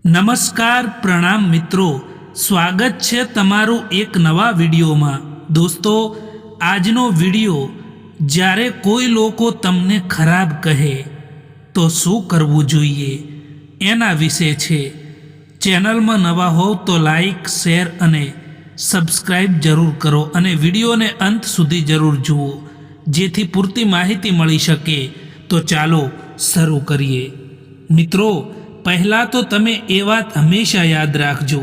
નમસ્કાર પ્રણામ મિત્રો, સ્વાગત છે તમારું એક નવા વિડીયોમાં। દોસ્તો, આજનો વિડીયો જ્યારે કોઈ લોકો તમને ખરાબ કહે તો શું કરવું જોઈએ એના વિશે છે। ચેનલમાં નવા હોવ તો લાઈક, શેર અને સબસ્ક્રાઈબ જરૂર કરો અને વિડીયોને અંત સુધી જરૂર જુઓ, જેથી પૂરતી માહિતી મળી શકે। તો ચાલો શરૂ કરીએ। મિત્રો, પહેલાં તો તમે એ વાત હંમેશા યાદ રાખજો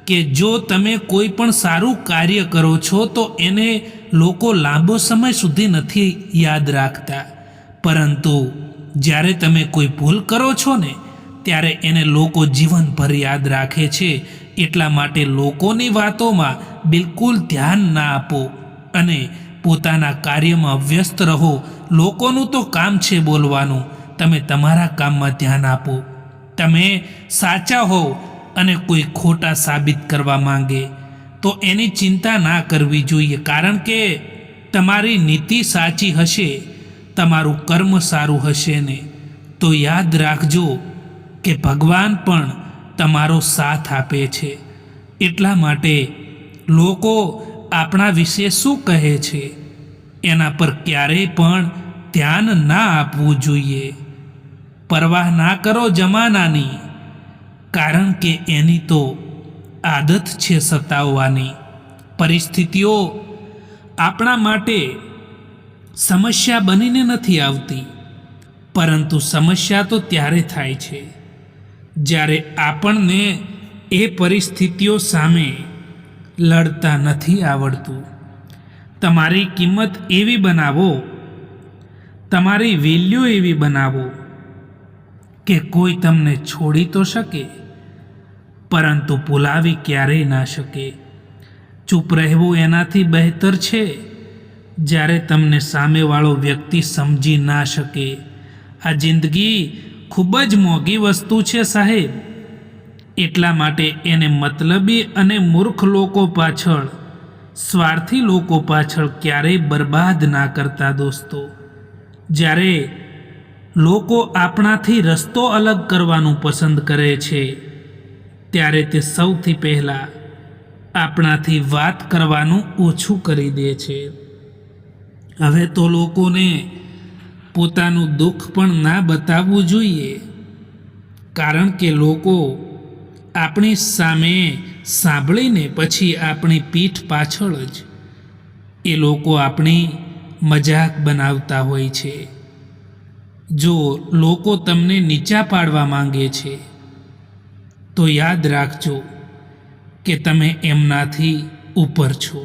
કે જો તમે કોઈ પણ સારું કાર્ય કરો છો તો એને લોકો લાંબો સમય સુધી નથી યાદ રાખતા, પરંતુ જ્યારે તમે કોઈ ભૂલ કરો છો ને ત્યારે એને લોકો જીવનભર યાદ રાખે છે। એટલા માટે લોકોની વાતોમાં બિલકુલ ધ્યાન ના આપો અને પોતાના કાર્યમાં વ્યસ્ત રહો। લોકોનું તો કામ છે બોલવાનું, તમે તમારા કામમાં ધ્યાન આપો। તમે સાચા હો અને કોઈ ખોટા સાબિત કરવા માંગે તો એની ચિંતા ના કરવી જોઈએ, કારણ કે તમારી નીતિ સાચી હશે, તમારું કર્મ સારું હશે ને તો યાદ રાખજો કે ભગવાન પણ તમારો સાથ આપે છે। એટલા માટે લોકો આપણા વિશે શું કહે છે એના પર ક્યારેય પણ ધ્યાન ના આપવું જોઈએ। પરવાહ ના કરો જમાનાની, કારણ કે એની તો આદત છે સતાવવાની। પરિસ્થિતિઓ આપણા માટે સમસ્યા બનીને નથી આવતી, પરંતુ સમસ્યા તો ત્યારે થાય છે જ્યારે આપણને એ પરિસ્થિતિઓ સામે લડતા નથી આવડતું। તમારી કિંમત એવી બનાવો, તમારી વેલ્યુ એવી બનાવો કે કોઈ તમને છોડી તો શકે પરંતુ ભૂલાવી ક્યારેય ના શકે। ચૂપ રહેવું એનાથી બહેતર છે જ્યારે તમને સામેવાળો વ્યક્તિ સમજી ના શકે। આ જિંદગી ખૂબ જ મોંઘી વસ્તુ છે સાહેબ, એટલા માટે એને મતલબી અને મૂર્ખ લોકો પાછળ, સ્વાર્થી લોકો પાછળ ક્યારેય બરબાદ ના કરતા દોસ્તો। જ્યારે લોકો આપણાથી રસ્તો અલગ કરવાનું પસંદ કરે છે ત્યારે તે સૌથી પહેલાં આપણાથી વાત કરવાનું ઓછું કરી દે છે। હવે તો લોકોને પોતાનું દુઃખ પણ ના બતાવવું જોઈએ, કારણ કે લોકો આપણી સામે સાંભળીને પછી આપણી પીઠ પાછળ જ એ લોકો આપણી મજાક બનાવતા હોય છે। જો લોકો તમને નીચા પાડવા માંગે છે તો યાદ રાખજો કે તમે એમનાથી ઉપર છો।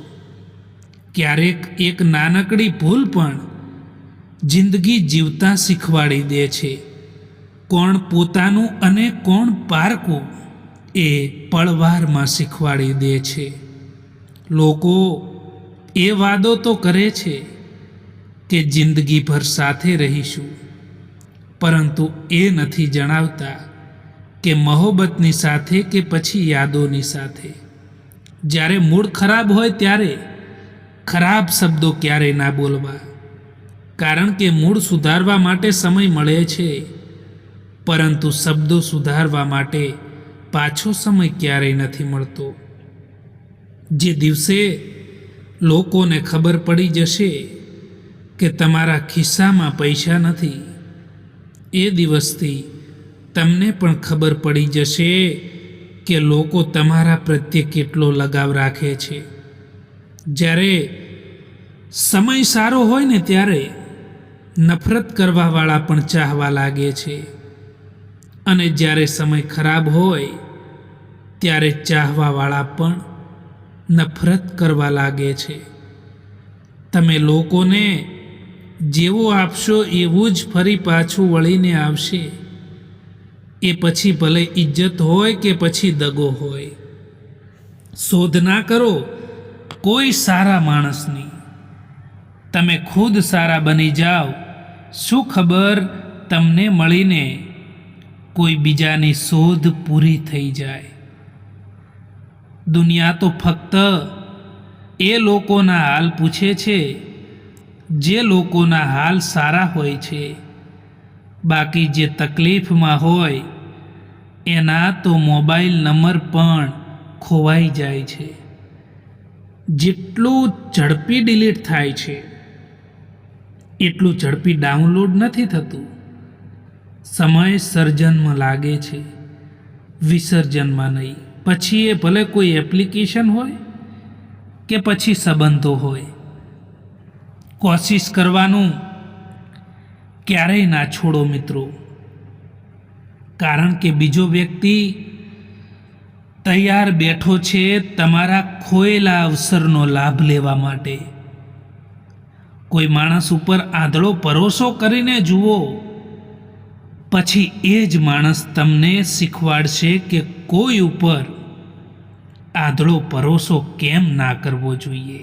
ક્યારેક એક નાનકડી ભૂલ પણ જિંદગી જીવતા શીખવાડી દે છે। કોણ પોતાનું અને કોણ પારકું એ પળવારમાં શીખવાડી દે છે। લોકો એ વાદો તો કરે છે કે જિંદગીભર સાથે રહીશું, પરંતુ એ નથી જણાવતા કે મોહબ્બતની સાથે કે પછી યાદોની સાથે। જ્યારે મૂડ ખરાબ હોય ત્યારે ખરાબ શબ્દો ક્યારેય ના બોલવા, કારણ કે મૂડ સુધારવા માટે સમય મળે છે, પરંતુ શબ્દો સુધારવા માટે પાછો સમય ક્યારેય નથી મળતો। જે દિવસે લોકોને ખબર પડી જશે કે તમારા ખિસ્સામાં પૈસા નથી, એ દિવસથી તમને પણ ખબર પડી જશે કે લોકો તમારા પ્રત્યે કેટલો લગાવ રાખે છે। જ્યારે સમય સારો હોય ને ત્યારે નફરત કરવાવાળા પણ ચાહવા લાગે છે, અને જ્યારે સમય ખરાબ હોય ત્યારે ચાહવાવાળા પણ નફરત કરવા લાગે છે। તમે લોકોને જેવું આપશો એવું જ ફરી પાછું વળીને આવશે, એ પછી ભલે ઇજ્જત હોય કે પછી દગો હોય। શોધ ના કરો કોઈ સારા માણસની, તમે ખુદ સારા બની જાઓ। શું ખબર તમને મળીને કોઈ બીજાની શોધ પૂરી થઈ જાય। દુનિયા તો ફક્ત એ લોકોના હાલ પૂછે છે જે લોકોના હાલ સારા હોય છે, બાકી જે તકલીફમાં હોય એના તો મોબાઈલ નંબર પણ ખોવાઈ જાય છે. જેટલું ઝડપી ડિલીટ થાય છે એટલું ઝડપી ડાઉનલોડ નથી થતું. સમય સર્જનમાં લાગે છે, વિસર્જનમાં નહીં. પછી એ ભલે કોઈ એપ્લિકેશન હોય કે પછી સંબંધો હોય. કોશિશ કરવાનું ક્યારેય ના છોડો મિત્રો, કારણ કે બીજો વ્યક્તિ તૈયાર બેઠો છે તમારા ખોયેલા અવસરનો લાભ લેવા માટે. કોઈ માણસ ઉપર આંધળો ભરોસો કરીને જુઓ, પછી એ જ માણસ તમને શીખવાડશે કે કોઈ ઉપર આંધળો ભરોસો કેમ ના કરવો જોઈએ.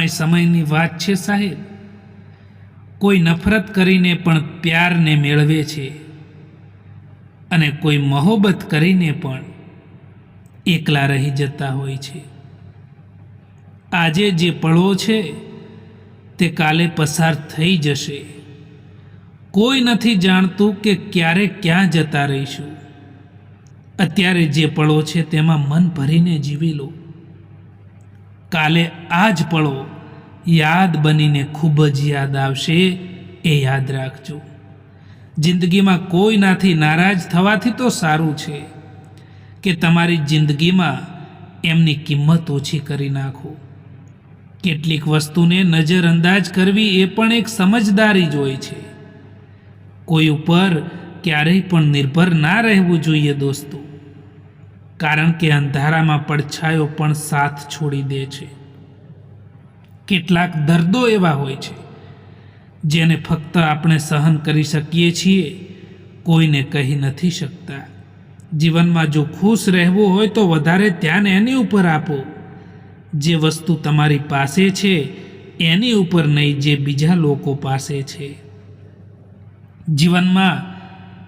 સમયની વાત છે સાહેબ. કોઈ નફરત કરીને પણ પ્યારને મેળવે છે અને કોઈ મહોબત કરીને પણ એકલા રહી જતા હોય છે. આજે જે પળો છે તે કાલે પસાર થઈ જશે. કોઈ નથી જાણતું કે ક્યારે ક્યાં જતા રહીશું. અત્યારે જે પળો છે તેમાં મન ભરીને જીવી લો. કાલે આ જ પળો યાદ બનીને ખૂબ જ યાદ આવશે, એ યાદ રાખજો. જિંદગીમાં કોઈનાથી નારાજ થવાથી તો સારું છે કે તમારી જિંદગીમાં એમની કિંમત ઓછી કરી નાખો. કેટલીક વસ્તુને નજરઅંદાજ કરવી એ પણ એક સમજદારી જ હોય છે. કોઈ ઉપર ક્યારેય પણ નિર્ભર ના રહેવું જોઈએ દોસ્તો, કારણ કે અંધારામાં પડછાયો પણ સાથ છોડી દે છે. કેટલાક દર્દો એવા હોય છે જેને ફક્ત આપણે સહન કરી શકીએ છીએ, કોઈને કહી નથી શકતા. જીવનમાં જો ખુશ રહેવું હોય તો વધારે ધ્યાન એની ઉપર આપો જે વસ્તુ તમારી પાસે છે, એની ઉપર નહીં જે બીજા લોકો પાસે છે. જીવનમાં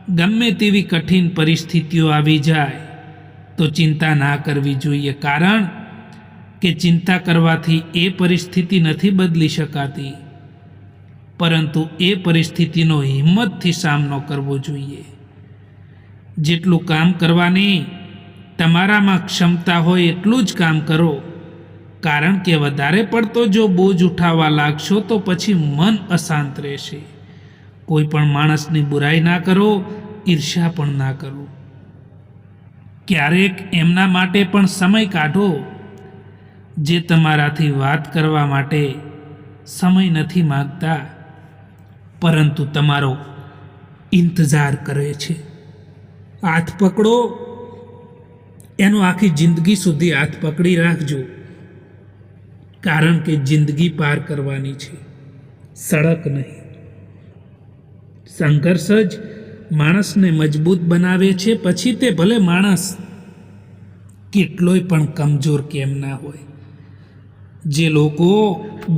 ગમે તેવી કઠિન પરિસ્થિતિઓ આવી જાય તો ચિંતા ના કરવી જોઈએ, કારણ કે ચિંતા કરવાથી એ પરિસ્થિતિ નથી બદલી શકાતી, પરંતુ એ પરિસ્થિતિનો હિંમતથી સામનો કરવો જોઈએ. જેટલું કામ કરવાની તમારામાં ક્ષમતા હોય એટલું જ કામ કરો, કારણ કે વધારે પડતો જો બોજ ઉઠાવવા લાગશો તો પછી મન અશાંત રહેશે. કોઈ પણ માણસની બુરાઈ ના કરો, ઈર્ષ્યા પણ ના કરો. ક્યારેક એમના માટે પણ સમય કાઢો જે તમારાથી વાત કરવા માટે સમય નથી માગતા, પરંતુ તમારો ઇંતજાર કરે છે. હાથ પકડો, એનો આખી જિંદગી સુધી હાથ પકડી રાખજો, કારણ કે જિંદગી પાર કરવાની છે, સડક નહીં. સંઘર્ષ જ માણસને મજબૂત બનાવે છે, પછી તે ભલે માણસ કેટલોય પણ કમજોર કેમ ના હોય. જે લોકો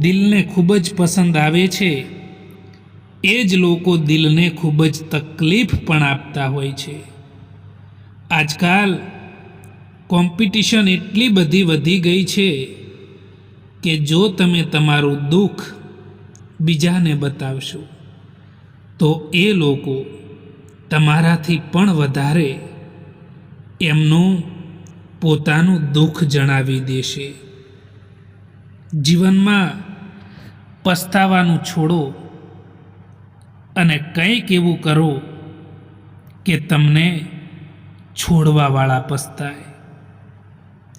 દિલને ખૂબ જ પસંદ આવે છે એ જ લોકો દિલને ખૂબ જ તકલીફ પણ આપતા હોય છે. આજકાલ કોમ્પિટિશન એટલી બધી વધી ગઈ છે કે જો તમે તમારું દુઃખ બીજાને બતાવશો તો એ લોકો તમારાથી પણ વધારે એમનું પોતાનું દુઃખ જણાવી દેશે. જીવનમાં પસ્તાવાનું છોડો અને કંઈક એવું કરો કે તમને છોડવાવાળા પસ્તાય.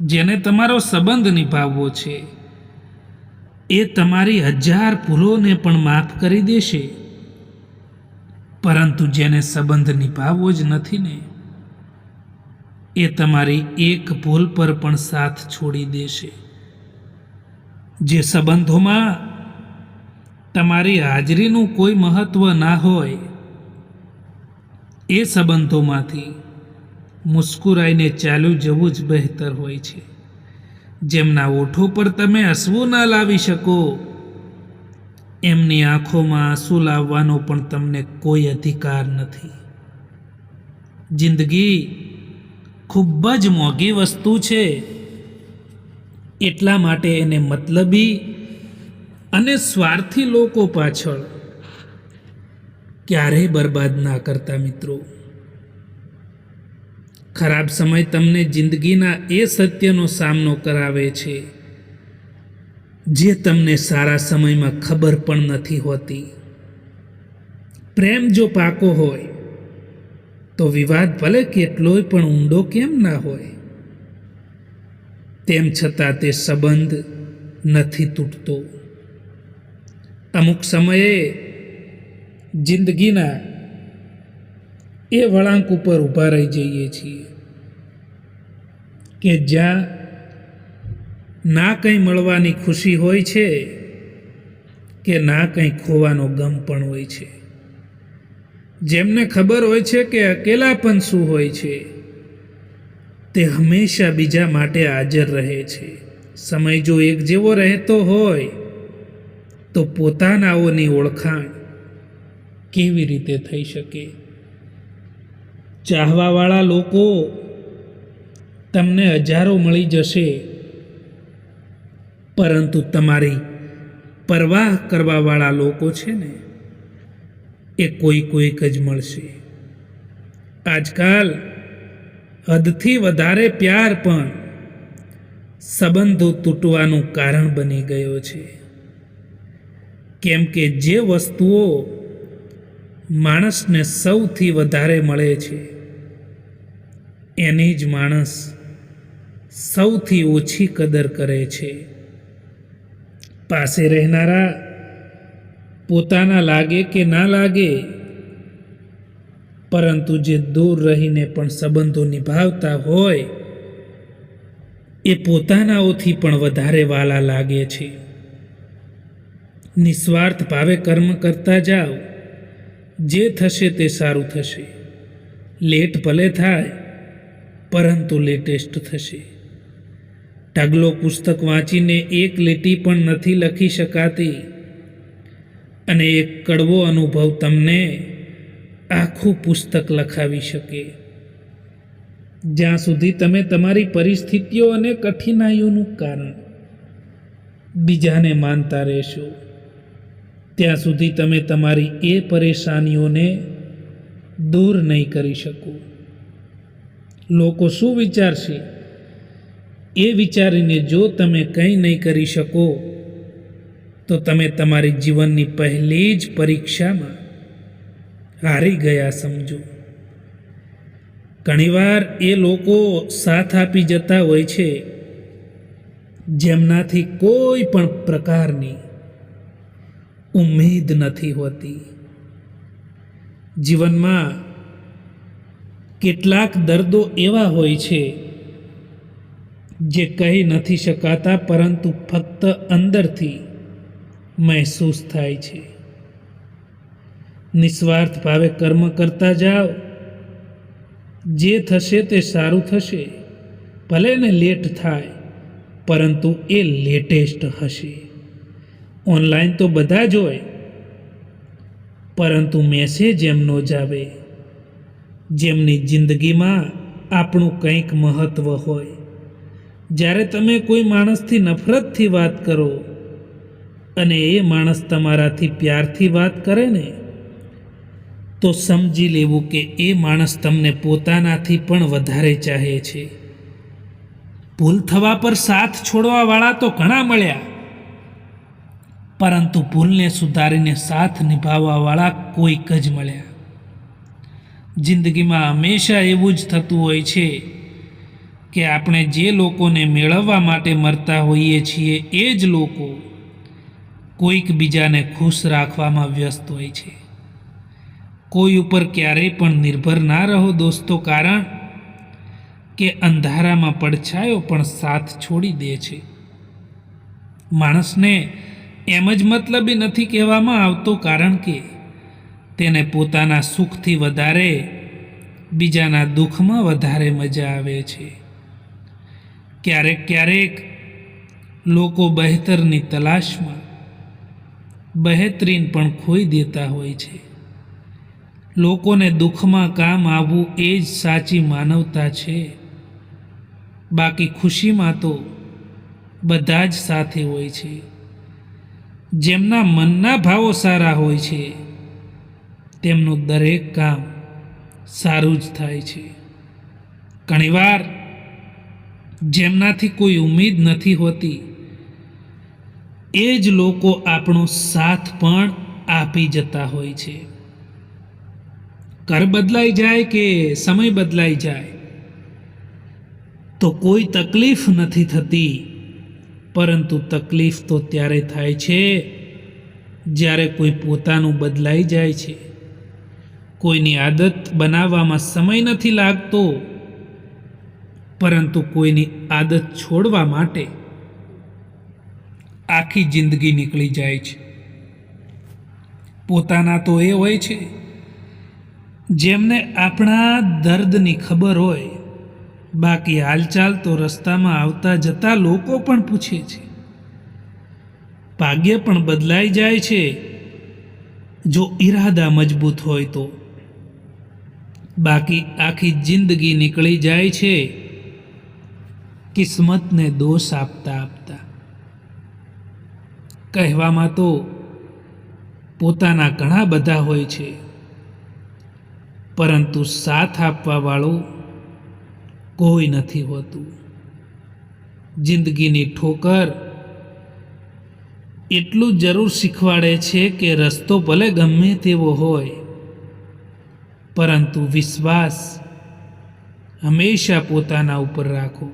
જેને તમારો સંબંધ નિભાવવો છે એ તમારી 1000 ભૂલોને પણ માફ કરી દેશે, પરંતુ જેને સંબંધ નિભાવવો જ નથી ને, એ તમારી એક ભૂલ પર પણ સાથ છોડી દેશે. જે સંબંધોમાં તમારી હાજરીનું કોઈ મહત્વ ના હોય એ સંબંધોમાંથી મુસ્કુરાઈને ચાલ્યું જવું જ બહેતર હોય છે. જેમના ઓઠો પર તમે હસવું ના લાવી શકો, એમની આંખોમાં આંસુ લાવવાનો પણ તમને કોઈ અધિકાર નથી. જિંદગી ખૂબ જ મોંઘી વસ્તુ છે, એટલા માટે એને મતલબી અને સ્વાર્થી લોકો પાછળ ક્યારેય બરબાદ ના કરતા મિત્રો. ખરાબ સમય તમને જિંદગીના એ સત્યનો સામનો કરાવે છે જે તમને સારા સમયમાં ખબર પણ નથી હોતી. પ્રેમ જો પાકો હોય તો વિવાદ ભલે કેટલોય પણ ઊંડો કેમ ના હોય, તેમ છતાં તે સંબંધ નથી તૂટતો. અમુક સમયે જિંદગીના એ વળાંક ઉપર ઊભા રહી જઈએ છીએ કે જ્યાં ના કંઈ મળવાની ખુશી હોય છે કે ના કંઈ ખોવાનો ગમ પણ હોય છે. જેમને ખબર હોય છે કે અકેલાપન શું હોય છે, તે હંમેશા બીજા માટે હાજર રહે છે. સમય જો એક જેવો રહેતો હોય તો પોતાનાઓની ઓળખાણ કેવી રીતે થઈ શકે? ચાહવાવાળા લોકો તમને હજારો મળી જશે, પરંતુ તમારી પરવાહ કરવાવાળા લોકો છે ને, એ કોઈક જ મળશે. આજકાલ હદથી વધારે પ્યાર પણ સંબંધો તૂટવાનું કારણ બની ગયો છે. કેમ કે જે વસ્તુઓ માણસને સૌથી વધારે મળે છે એની જ માણસ સૌથી ઓછી કદર કરે છે. પાસે રહેનારા પોતાના લાગે કે ના લાગે, પરંતુ જે દૂર રહીને પણ સંબંધો નિભાવતા હોય એ પોતાનાઓથી પણ વધારે વાલા લાગે છે. નિસ્વાર્થ ભાવે કર્મ કરતા જાઓ, જે થશે તે સારું થશે. લેટ ભલે થાય પરંતુ લેટેસ્ટ થશે. ઢગલો પુસ્તક વાંચીને એક લીટી પણ નથી લખી શકાતી, અને એક કડવો અનુભવ તમને આખું પુસ્તક લખાવી શકે. જ્યાં સુધી તમે તમારી પરિસ્થિતિઓ અને કઠિનાઈઓનું કારણ બીજાને માનતા રહેશો, ત્યાં સુધી તમે તમારી એ પરેશાનીઓને દૂર નહીં કરી શકો. લોકો શું વિચારશે એ વિચારીને જો તમે કંઈ નહીં કરી શકો તો તમે તમારી જીવનની પહેલી જ પરીક્ષામાં હારી ગયા સમજો. ઘણીવાર એ લોકો સાથ આપી જતા હોય છે જેમનાથી કોઈ પણ પ્રકારની ઉમ્મીદ નથી હોતી. જીવનમાં કેટલાક દર્દો એવા હોય છે જે કહી નથી શકાતા, પરંતુ ફક્ત અંદરથી મહેસૂસ થાય છે. નિસ્વાર્થ ભાવે કર્મ કરતા જાઓ, જે થશે તે સારું થશે. ભલે ને લેટ થાય પરંતુ એ લેટેસ્ટ હશે. ઓનલાઈન તો બધા જ હોય, પરંતુ મેસેજ એમનો જ આવે જેમની જિંદગીમાં આપણું કંઈક મહત્ત્વ હોય. જ્યારે તમે કોઈ માણસથી નફરતથી વાત કરો અને એ માણસ તમારાથી પ્યારથી વાત કરે ને, તો સમજી લેવું કે એ માણસ તમને પોતાનાથી પણ વધારે ચાહે છે. ભૂલ થવા પર સાથ છોડવાવાળા તો ઘણા મળ્યા, પરંતુ ભૂલને સુધારીને સાથ નિભાવવાવાળા કોઈક જ મળ્યા. જિંદગીમાં હંમેશા એવું જ થતું હોય છે કે આપણે જે લોકોને મેળવવા માટે મરતા હોઈએ છીએ એ જ લોકો કોઈક બીજાને ખુશ રાખવામાં વ્યસ્ત હોય છે. કોઈ ઉપર ક્યારેય પણ નિર્ભર ના રહો દોસ્તો, કારણ કે અંધારામાં પડછાયો પણ સાથ છોડી દે છે. માણસને એમ જ મતલબી નથી કહેવામાં આવતો, કારણ કે તેને પોતાના સુખથી વધારે બીજાના દુઃખમાં વધારે મજા આવે છે. ક્યારેક લોકો બહેતરની તલાશમાં બહેતરીન પણ ખોઈ દેતા હોય છે. લોકોને દુઃખમાં કામ આવવું એ જ સાચી માનવતા છે. બાકી ખુશીમાં તો બધા જ સાથે હોય છે. જેમના મનના ભાવો સારા હોય છે તેમનું દરેક કામ સારું જ થાય છે. ઘણીવાર જેમનાથી કોઈ ઉમ્મીદ નથી હોતી એ જ લોકો આપણો સાથ પણ આપી જતા હોય છે. ઘર બદલાઈ જાય કે સમય બદલાઈ જાય તો કોઈ તકલીફ નથી થતી, પરંતુ તકલીફ તો ત્યારે થાય છે જ્યારે કોઈ પોતાનું બદલાઈ જાય છે. કોઈની આદત બનાવવામાં સમય નથી લાગતો, પરંતુ કોઈની આદત છોડવા માટે આખી જિંદગી નીકળી જાય છે. પોતાના તો એ હોય છે જેમને આપણા દર્દની ખબર હોય, બાકી હાલચાલ તો રસ્તામાં આવતા જતા લોકો પણ પૂછે છે. ભાગ્ય પણ બદલાઈ જાય છે જો ઈરાદા મજબૂત હોય તો, બાકી આખી જિંદગી નીકળી જાય છે કિસ્મતને દોષ આપતા આપતા. કહેવામાં તો પોતાના ઘણા બધા હોય છે, પરંતુ સાથ આપવા વાળું કોઈ નથી હોતું. જિંદગીની ઠોકર એટલું જરૂર શીખવાડે છે કે રસ્તો ભલે ગમે તેવો હોય, પરંતુ વિશ્વાસ હંમેશા પોતાના ઉપર રાખો.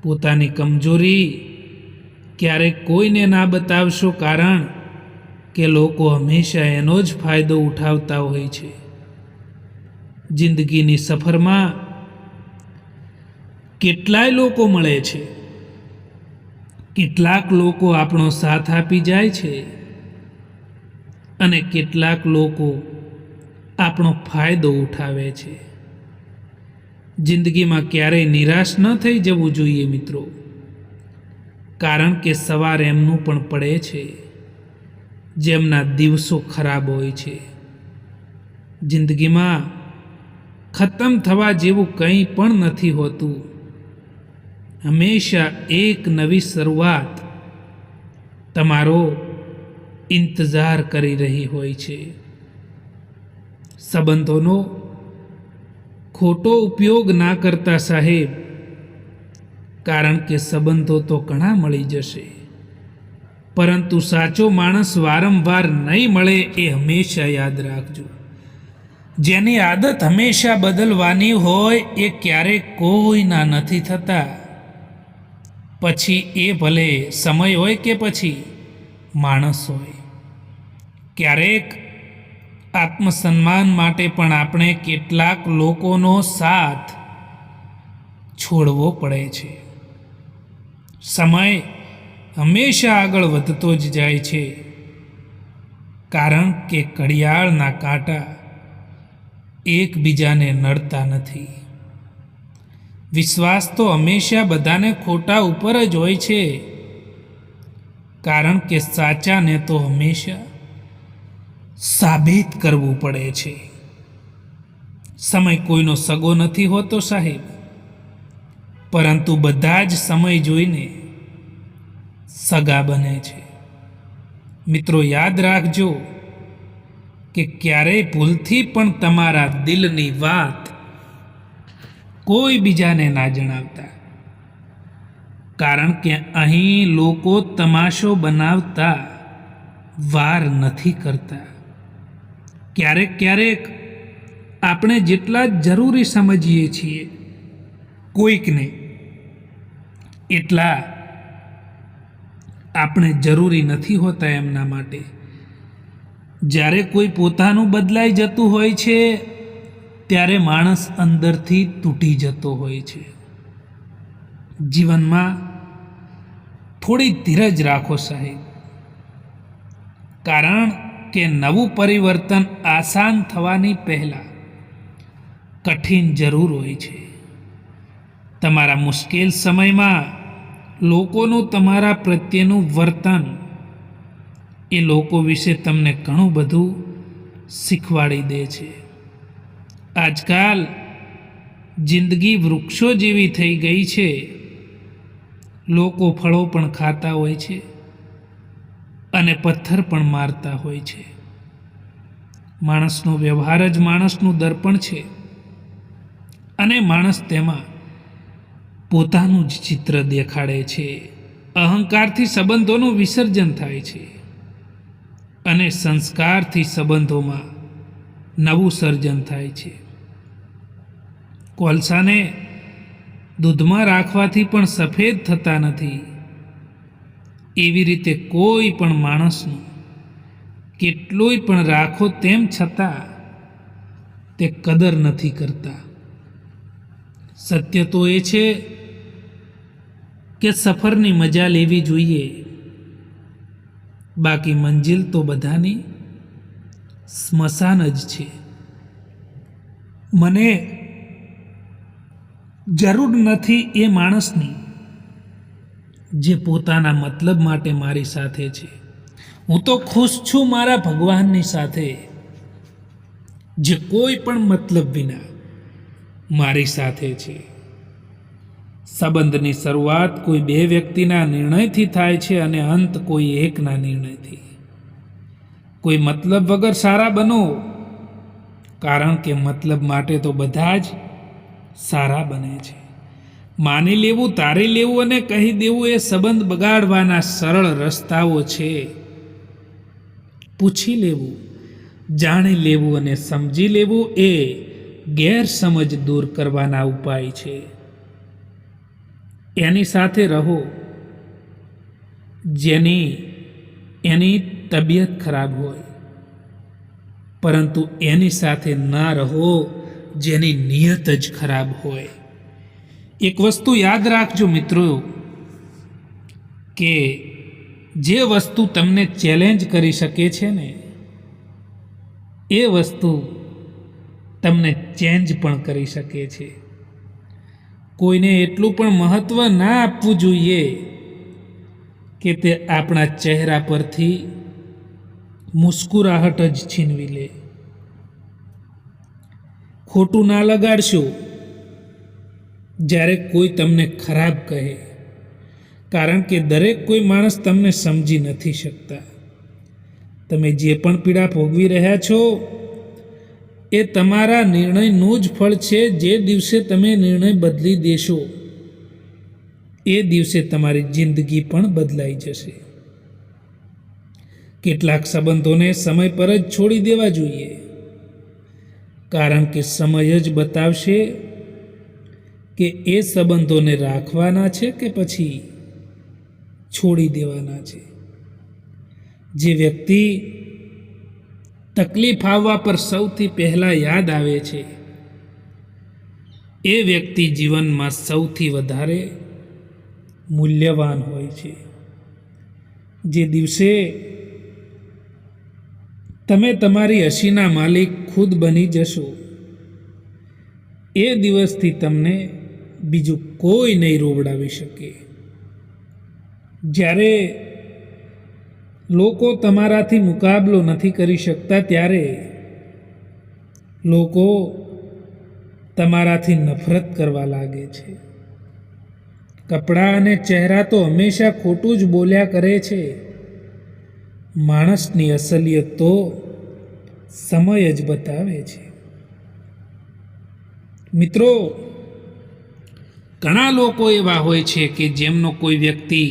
પોતાની કમજોરી ક્યારેક કોઈને ના બતાવશો, કારણ કે લોકો હંમેશા એનો જ ફાયદો ઉઠાવતા હોય છે. જિંદગીની સફરમાં કેટલાય લોકો મળે છે, કેટલાક લોકો આપણો સાથ આપી જાય છે અને કેટલાક લોકો આપણો ફાયદો ઉઠાવે છે. જિંદગીમાં ક્યારેય નિરાશ ન થઈ જવું જોઈએ મિત્રો, કારણ કે સવાર એમનું પણ પડે છે જેમના દિવસો ખરાબ હોય છે. જિંદગીમાં ખતમ થવા જેવું કંઈ પણ નથી હોતું. હંમેશા એક નવી શરૂઆત તમારો ઇંતજાર કરી રહી હોય છે. સંબંધોનો ખોટો ઉપયોગ ના કરતા સાહેબ, કારણ કે સંબંધો તો ઘણા મળી જશે, પરંતુ સાચો માણસ વારંવાર નહીં મળે એ હંમેશા યાદ રાખજો. જેની આદત હંમેશા બદલવાની હોય એ ક્યારેક કોઈના નથી થતા. પછી એ ભલે સમય હોય કે પછી માણસ હોય. ક્યારેક આત્મસન્માન માટે પણ આપણે કેટલાક લોકોનો સાથ છોડવો પડે છે. સમય હંમેશા આગળ વધતો જ જાય છે, કારણ કે ઘડિયાળના કાંટા એકબીજાને નડતા નથી. વિશ્વાસ તો હંમેશા બધાને ખોટા ઉપર જ હોય છે, કારણ કે સાચાને તો હંમેશા સાબિત કરવું પડે છે. સમય કોઈનો સગો નથી હોતો સાહેબ, પરંતુ બધા જ સમય જોઈને સગા બને છે. મિત્રો યાદ રાખજો કે ક્યારેય ભૂલથી પણ તમારા દિલની વાત કોઈ બીજાને ના જણાવતા, કારણ કે અહીં લોકો તમાશો બનાવતા વાર નથી કરતા. ક્યારેક ક્યારેક આપણે જેટલા જરૂરી સમજીએ છીએ કોઈકને, એટલા આપણે જરૂરી નથી હોતા એમના માટે. જ્યારે કોઈ પોતાનું બદલાઈ જતું હોય છે ત્યારે માણસ અંદરથી તૂટી જતો હોય છે. જીવનમાં થોડી ધીરજ રાખો સાહેબ, કારણ કે નવું પરિવર્તન આસાન થવાની પહેલાં કઠિન જરૂર હોય છે. તમારા મુશ્કેલ સમયમાં લોકોનું તમારા પ્રત્યેનું વર્તન એ લોકો વિશે તમને ઘણું બધું શીખવાડી દે છે. આજકાલ જિંદગી વૃક્ષો જેવી થઈ ગઈ છે. લોકો ફળો પણ ખાતા હોય છે અને પથ્થર પણ મારતા હોય છે. માણસનો વ્યવહાર જ માણસનું દર્પણ છે. અને માણસ તેમાં પોતાનું જ ચિત્ર દેખાડે છે. અહંકારથી સંબંધોનું વિસર્જન થાય છે અને સંસ્કારથી સંબંધોમાં નવું સર્જન થાય છે. કોલસાને દૂધમાં રાખવાથી પણ સફેદ થતા નથી. એવી રીતે કોઈ પણ માણસનું કેટલોય પણ રાખો તેમ છતાં તે કદર નથી કરતા. સત્ય તો એ છે કે સફરની મજા લેવી જોઈએ, બાકી મંજિલ તો બધાની સ્મશાન જ છે. મને જરૂર નથી એ માણસની જે પોતાના મતલબ માટે મારી સાથે છે. હું તો ખુશ છું મારા ભગવાનની સાથે, જે કોઈ પણ મતલબ વિના મારી સાથે છે. સંબંધની શરૂઆત કોઈ બે વ્યક્તિના નિર્ણયથી થાય છે અને અંત કોઈ એકના નિર્ણયથી. કોઈ મતલબ વગર સારા બનો, કારણ કે મતલબ માટે તો બધા જ સારા બને છે. માની લેવું, તારી લેવું અને કહી દેવું એ સંબંધ બગાડવાના સરળ રસ્તાઓ છે. પૂછી લેવું, જાણી લેવું અને સમજી લેવું એ ગેરસમજ દૂર કરવાના ઉપાય છે. એની સાથે રહો એની તબિયત ખરાબ હોય, પરંતુ એની સાથે ના રહો જેની નિયત જ ખરાબ હોય. એક વસ્તુ યાદ રાખજો મિત્રો, કે જે વસ્તુ તમને ચેલેન્જ કરી શકે છે ને, એ વસ્તુ તમને ચેન્જ પણ કરી શકે છે. કોઈને એટલું પણ મહત્વ ના આપવું જોઈએ કે તે આપણા ચહેરા પરથી મુસ્કુરાહટ જ છીનવી લે. ખોટું ના લગાડશો જ્યારે કોઈ તમને ખરાબ કહે, કારણ કે દરેક કોઈ માણસ તમને સમજી નથી શકતા. તમે જે પણ પીડા ભોગવી રહ્યા છો એ તમારા નિર્ણયનું જ ફળ છે. જે દિવસે તમે નિર્ણય બદલી દેશો એ દિવસે તમારી જિંદગી પણ બદલાઈ જશે. કેટલાક સંબંધોને સમય પર જ છોડી દેવા જોઈએ, કારણ કે સમય જ બતાવશે કે એ સંબંધોને રાખવાના છે કે પછી છોડી દેવાના છે. જે વ્યક્તિ તકલીફ આવવા પર સૌથી પહેલાં યાદ આવે છે, એ વ્યક્તિ જીવનમાં સૌથી વધારે મૂલ્યવાન હોય છે. જે દિવસે તમે તમારી હસીના માલિક ખુદ બની જશો, એ દિવસથી તમને બીજું કોઈ નહીં રોવડાવી શકે. જ્યારે લોકો તમારાથી મુકાબલો નથી કરી શકતા, ત્યારે લોકો તમારાથી નફરત કરવા લાગે છે. કપડાં અને ચહેરા તો હંમેશા ખોટું જ બોલ્યા કરે છે. માણસની અસલિયત તો સમય જ બતાવે છે. મિત્રો, ઘણા લોકો એવા હોય છે કે જેમનો કોઈ વ્યક્તિ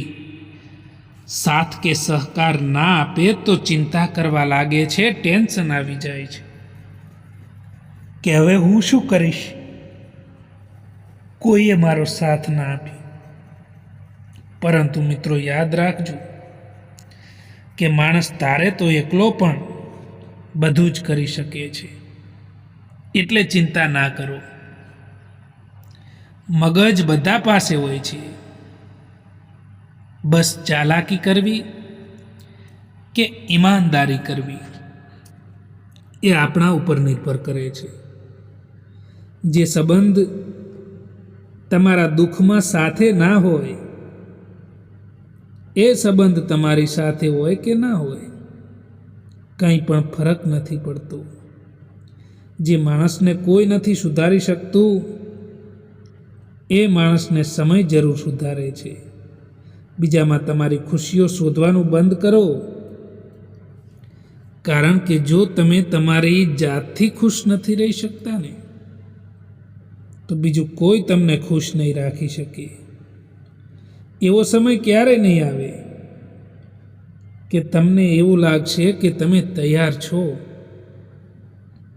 સાથ કે સહકાર ના આપે તો ચિંતા કરવા લાગે છે, ટેન્શન આવી જાય છે કે હવે હું શું કરીશ, કોઈએ મારો સાથ ના આપ્યો. પરંતુ મિત્રો યાદ રાખજો કે માણસ તારે તો એકલો પણ બધું જ કરી શકે છે, એટલે ચિંતા ના કરો. મગજ બધા પાસે હોય છે, બસ ચાલાકી કરવી કે ઈમાનદારી કરવી એ આપણા ઉપર નિર્ભર કરે છે. જે સંબંધ તમારા દુઃખમાં સાથે ના હોય, એ સંબંધ તમારી સાથે હોય કે ના હોય, કંઈ પણ ફરક નથી પડતો. જે માણસને કોઈ નથી સુધારી શકતું, એ માણસને સમય જરૂર સુધારે છે. બીજામાં તમારી ખુશીઓ શોધવાનું બંધ કરો, કારણ કે જો તમે તમારી જાતથી ખુશ નથી રહી શકતા ને, તો તો બીજું કોઈ તમને ખુશ નહીં રાખી શકે. એવો સમય ક્યારે નહીં આવે કે તમને એવું લાગશે કે તમે તૈયાર છો.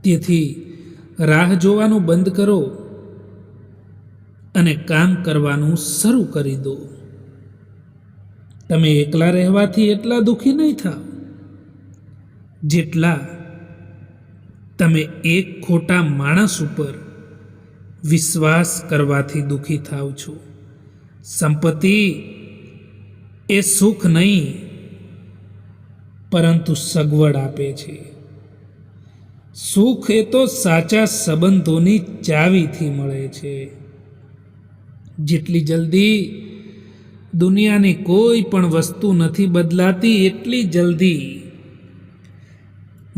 તેથી રાહ જોવાનું બંધ કરો અને કામ કરવાનું શરૂ કરી દો. તમે એકલા રહેવાથી એટલા દુઃખી નહીં થાવ જેટલા તમે એક ખોટા માણસ ઉપર વિશ્વાસ કરવાથી દુઃખી થાવ છો. સંપત્તિ એ સુખ નહીં પરંતુ સગવડ આપે છે. સુખ એ તો સાચા સંબંધોની ચાવીથી મળે છે. જેટલી જલ્દી દુનિયાની કોઈ પણ વસ્તુ નથી બદલાતી એટલી જલ્દી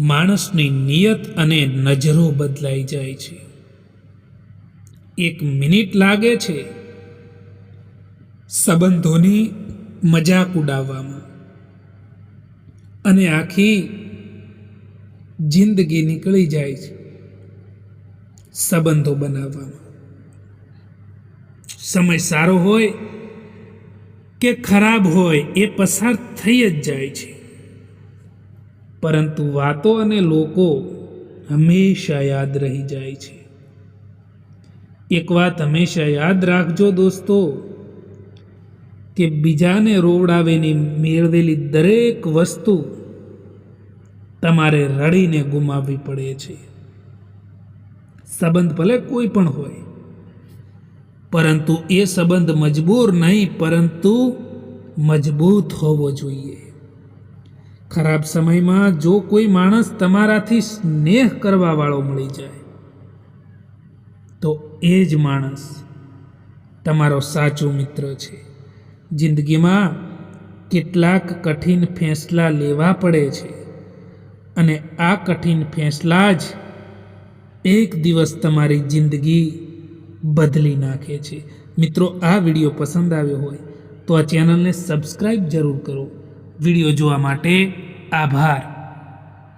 માણસની નિયત અને નજરો બદલાઈ જાય છે. 1 મિનિટ લાગે છે સંબંધોની મજાક ઉડાવવામાં અને આખી જિંદગી નીકળી જાય છે સંબંધો બનાવવામાં. સમય સારો હોય કે ખરાબ હોય એ પસાર થઈ જ જાય છે, પરંતુ વાતો અને લોકો હંમેશા યાદ રહી જાય છે. એક વાત હંમેશા યાદ રાખજો દોસ્તો, કે બીજાને રોવડાવીને મેળવેલી દરેક વસ્તુ તમારે રડીને ગુમાવવી પડે છે. સંબંધ ભલે કોઈ પણ હોય, પરંતુ એ સંબંધ મજબૂર નહીં પરંતુ મજબૂત હોવો જોઈએ. ખરાબ સમયમાં જો કોઈ માણસ તમારાથી સ્નેહ કરવા વાળો મળી જાય તો એ જ માણસ તમારો સાચો મિત્ર છે. જિંદગીમાં કેટલાક કઠિન ફેંસલા લેવા પડે છે અને આ કઠિન ફેંસલા જ એક દિવસ તમારી જિંદગી બદલી નાખે છે. મિત્રો, આ વિડીયો પસંદ આવ્યો હોય તો આ ચેનલને સબસ્ક્રાઈબ જરૂર કરો. વિડીયો જોવા માટે આભાર.